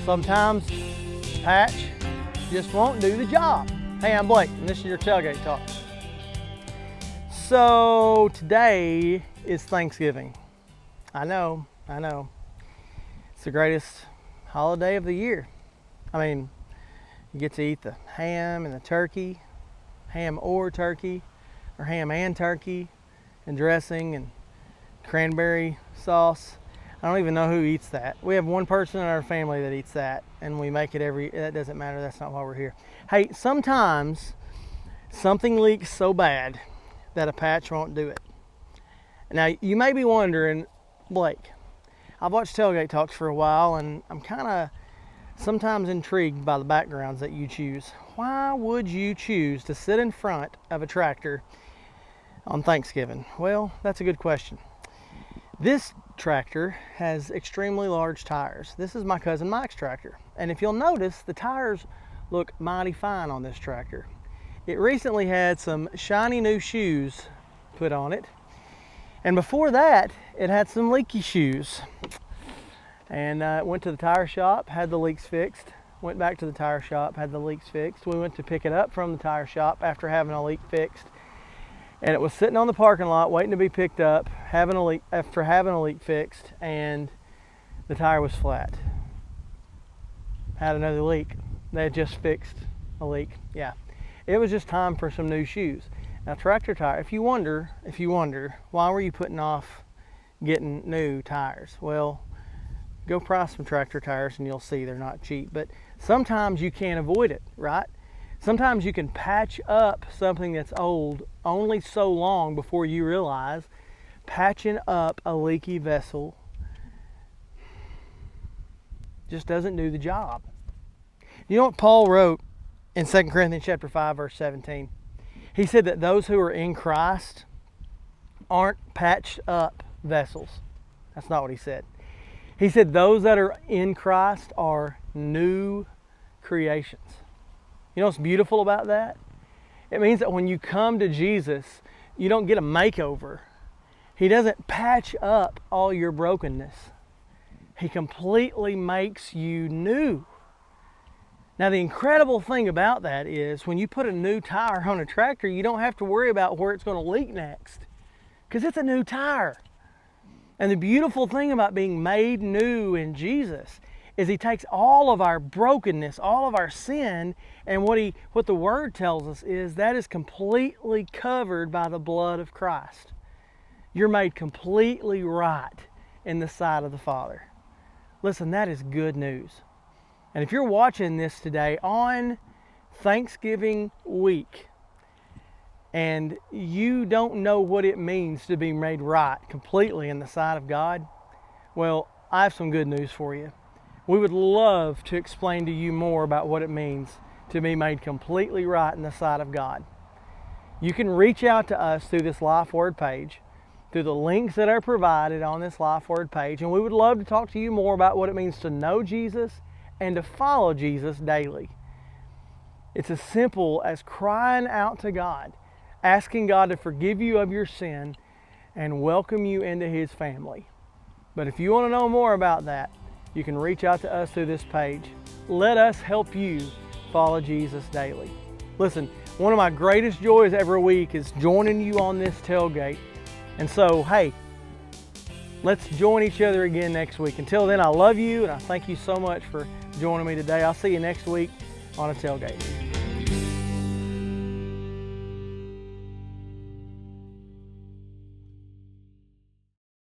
Sometimes patch just won't do the job. Hey, I'm Blake, and this is your Tailgate Talk. So today is Thanksgiving. I know. It's the greatest holiday of the year. I mean, you get to eat the ham and the turkey, ham or turkey, or ham and turkey, and dressing and cranberry sauce. I don't even know who eats that. We have one person in our family that eats that, and we make it that doesn't matter, that's not why we're here. Hey, sometimes something leaks so bad that a patch won't do it. Now, you may be wondering, Blake, I've watched Tailgate Talks for a while, and I'm kind of sometimes intrigued by the backgrounds that you choose. Why would you choose to sit in front of a tractor on Thanksgiving? Well, that's a good question. This tractor has extremely large tires. This is my cousin Mike's tractor. And if you'll notice, the tires look mighty fine on this tractor. It recently had some shiny new shoes put on it. And before that, it had some leaky shoes. And went to the tire shop, had the leaks fixed. Went back to the tire shop, had the leaks fixed. We went to pick it up from the tire shop after having a leak fixed. And it was sitting on the parking lot waiting to be picked up, after having a leak fixed, and the tire was flat. Had another leak. They had just fixed a leak. Yeah. It was just time for some new shoes. Now, tractor tire, if you wonder, why were you putting off getting new tires? Well, go price some tractor tires and you'll see they're not cheap. But sometimes you can't avoid it, right? Sometimes you can patch up something that's old only so long before you realize patching up a leaky vessel just doesn't do the job. You know what Paul wrote in 2 Corinthians chapter 5, verse 17? He said that those who are in Christ aren't patched up vessels. That's not what he said. He said those that are in Christ are new creations. You know what's beautiful about that? It means that when you come to Jesus, you don't get a makeover. He doesn't patch up all your brokenness. He completely makes you new. Now, the incredible thing about that is when you put a new tire on a tractor, you don't have to worry about where it's going to leak next, because it's a new tire. And the beautiful thing about being made new in Jesus is he takes all of our brokenness, all of our sin, and what the Word tells us is that is completely covered by the blood of Christ. You're made completely right in the sight of the Father. Listen, that is good news. And if you're watching this today on Thanksgiving week and you don't know what it means to be made right completely in the sight of God, well, I have some good news for you. We would love to explain to you more about what it means to be made completely right in the sight of God. You can reach out to us through this Life Word page, through the links that are provided on this Life Word page, and we would love to talk to you more about what it means to know Jesus and to follow Jesus daily. It's as simple as crying out to God, asking God to forgive you of your sin and welcome you into His family. But if you want to know more about that, you can reach out to us through this page. Let us help you follow Jesus daily. Listen, one of my greatest joys every week is joining you on this tailgate. And so, hey, let's join each other again next week. Until then, I love you and I thank you so much for joining me today. I'll see you next week on a tailgate.